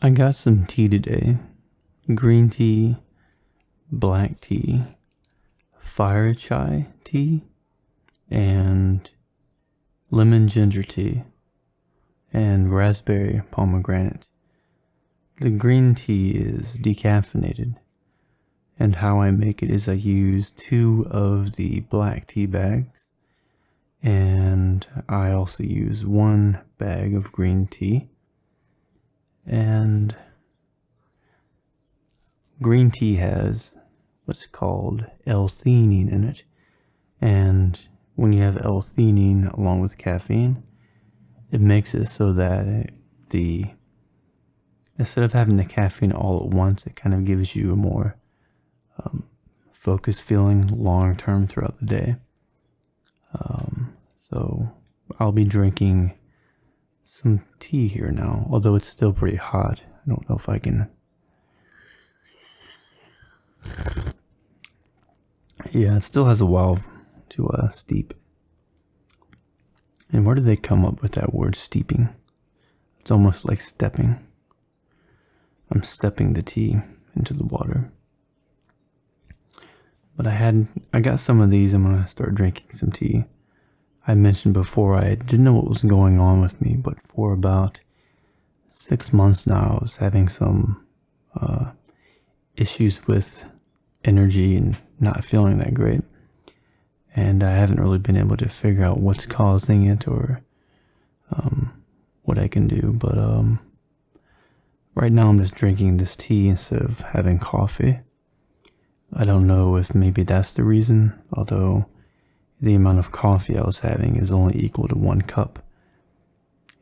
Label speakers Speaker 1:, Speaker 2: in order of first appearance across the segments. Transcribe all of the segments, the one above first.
Speaker 1: I got some tea today. Green tea, black tea, fire chai tea, and lemon ginger tea, and raspberry pomegranate. The green tea is decaffeinated, and how I make it is I use 2 of the black tea bags, and I also use 1 bag of green tea. And green tea has what's called L-theanine in it, and when you have L-theanine along with caffeine, it makes it so that instead of having the caffeine all at once, it kind of gives you a more focused feeling long term throughout the day. So I'll be drinking some tea here now, although it's still pretty hot. I don't know if I can. Yeah, it still has a while to steep. And where did they come up with that word steeping? It's almost like stepping. I'm stepping the tea into the water. But I got some of these. I'm gonna start drinking some tea. I mentioned before I didn't know what was going on with me, but for about 6 months now, I was having some issues with energy and not feeling that great. And I haven't really been able to figure out what's causing it or what I can do. But right now I'm just drinking this tea instead of having coffee. I don't know if maybe that's the reason, although the amount of coffee I was having is only equal to 1 cup.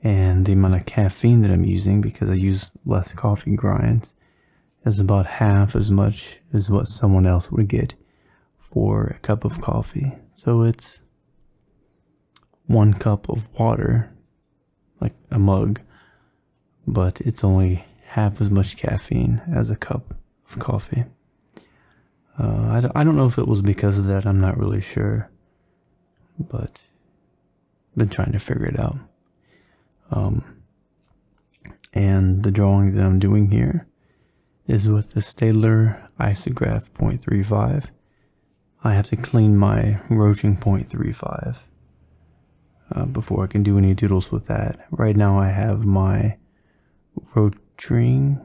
Speaker 1: And the amount of caffeine that I'm using, because I use less coffee grinds, is about half as much as what someone else would get for a cup of coffee. So it's 1 cup of water, like a mug, but it's only half as much caffeine as a cup of coffee. I don't know if it was because of that. I'm not really sure, but I've been trying to figure it out. And the drawing that I'm doing here is with the Staedtler Isograph 0.35. I have to clean my Roaching 0.35 before I can do any doodles with that. Right now I have my Roaching,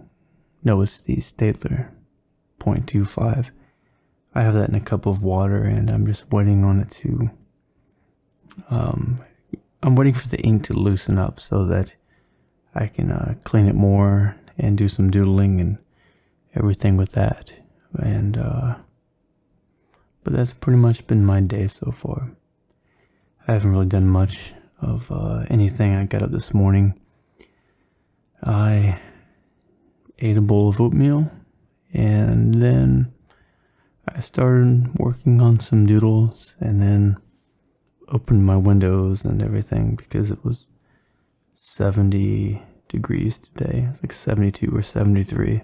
Speaker 1: no, it's the Staedtler 0.25. I have that in a cup of water, and I'm just waiting on it to, I'm waiting for the ink to loosen up so that I can clean it more and do some doodling and everything with that. And but that's pretty much been my day so far. I haven't really done much of anything. I got up this morning. I ate a bowl of oatmeal, and then I started working on some doodles, and then opened my windows and everything because it was 70 degrees today. It's like 72 or 73.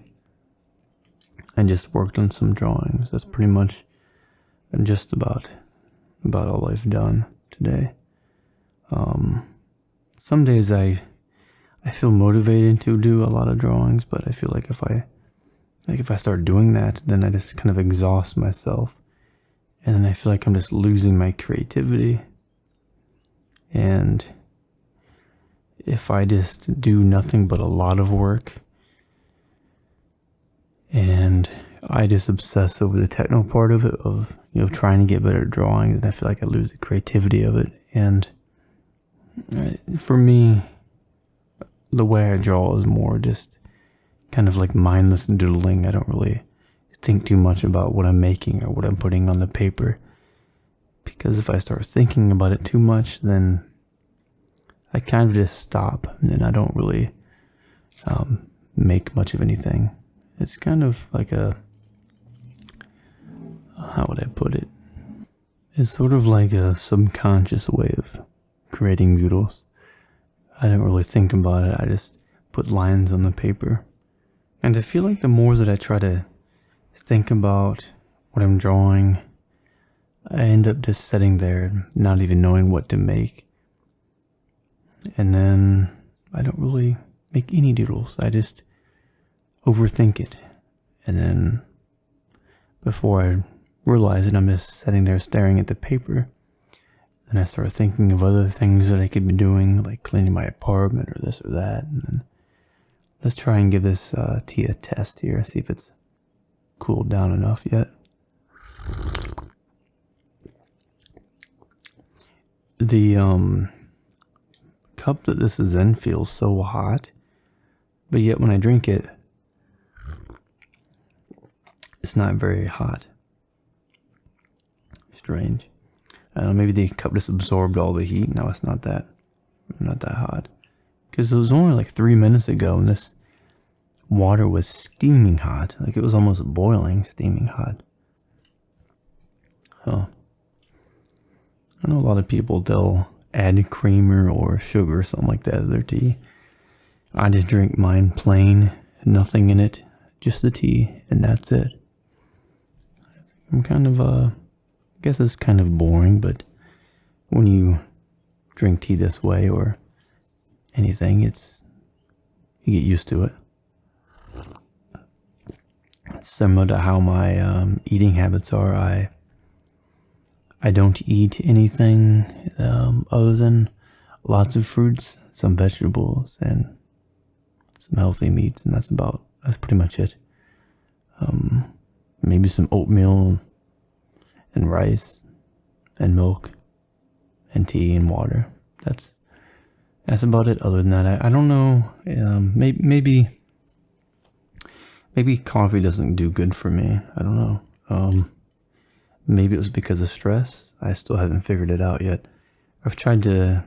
Speaker 1: And just worked on some drawings. That's pretty much just about all I've done today. Some days I feel motivated to do a lot of drawings, but I feel like if I start doing that, then I just kind of exhaust myself, and then I feel like I'm just losing my creativity. And if I just do nothing but a lot of work, and I just obsess over the technical part of it, of trying to get better at drawing, then I feel like I lose the creativity of it. And for me, the way I draw is more just kind of like mindless doodling. I don't really think too much about what I'm making or what I'm putting on the paper, because if I start thinking about it too much, then I kind of just stop, and then I don't really make much of anything. It's kind of like how would I put it? It's sort of like a subconscious way of creating doodles. I don't really think about it. I just put lines on the paper. And I feel like the more that I try to think about what I'm drawing, I end up just sitting there not even knowing what to make. And then I don't really make any doodles. I just overthink it. And then before I realize it, I'm just sitting there staring at the paper. And I start thinking of other things that I could be doing, like cleaning my apartment or this or that. And then let's try and give this tea a test here, see if it's cooled down enough yet. The cup that this is in feels so hot, but yet when I drink it, it's not very hot. Strange. I don't know, maybe the cup just absorbed all the heat. Now it's not that hot. Because it was only like 3 minutes ago and this water was steaming hot. Like it was almost boiling, steaming hot. Huh. I know a lot of people, they'll add creamer or sugar or something like that to their tea. I just drink mine plain, nothing in it, just the tea, and that's it. I'm kind of, I guess it's kind of boring, but when you drink tea this way or anything, you get used to it. Similar to how my eating habits are, I don't eat anything other than lots of fruits, some vegetables, and some healthy meats, and that's pretty much it. Maybe some oatmeal and rice and milk and tea and water. That's about it. Other than that, I don't know. Maybe coffee doesn't do good for me. I don't know. Maybe it was because of stress. I still haven't figured it out yet. I've tried to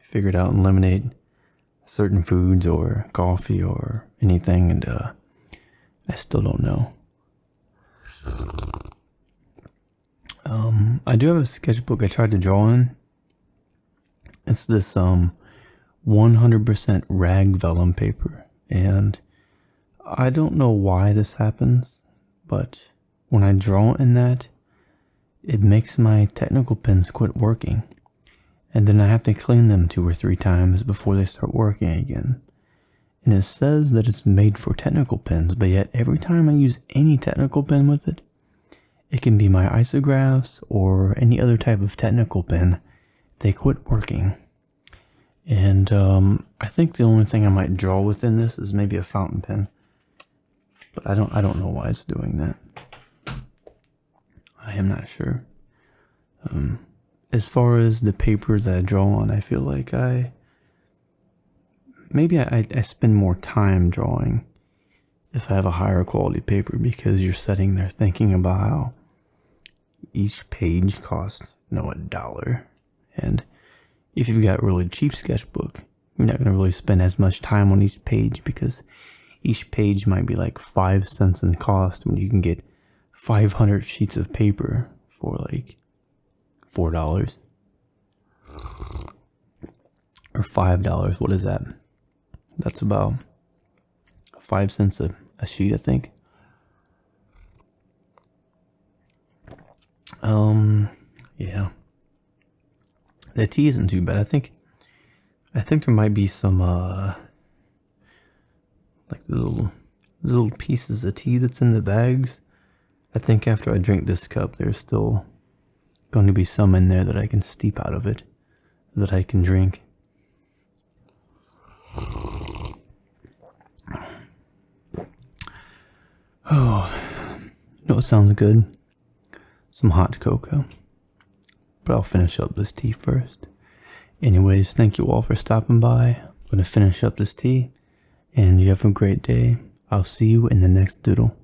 Speaker 1: figure it out and eliminate certain foods or coffee or anything, and I still don't know. I do have a sketchbook I tried to draw in. It's this 100% rag vellum paper, and I don't know why this happens, but when I draw in that, it makes my technical pens quit working, and then I have to clean them 2 or 3 times before they start working again. And it says that it's made for technical pens, but yet every time I use any technical pen with it, it can be my isographs or any other type of technical pen, they quit working. And I think the only thing I might draw within this is maybe a fountain pen, but I don't know why it's doing that. I am not sure. As far as the paper that I draw on, I feel like I spend more time drawing if I have a higher quality paper, because you're sitting there thinking about how each page costs, $1. And if you've got a really cheap sketchbook, you're not going to really spend as much time on each page, because each page might be like 5 cents in cost when you can get 500 sheets of paper for like $4 or $5. What is that? That's about 5 cents a sheet, I think. Yeah. The tea isn't too bad. I think there might be some like little pieces of tea that's in the bags. I think after I drink this cup, there's still going to be some in there that I can steep out of it, that I can drink. Oh, it sounds good? Some hot cocoa. But I'll finish up this tea first. Anyways, thank you all for stopping by. I'm going to finish up this tea, and you have a great day. I'll see you in the next doodle.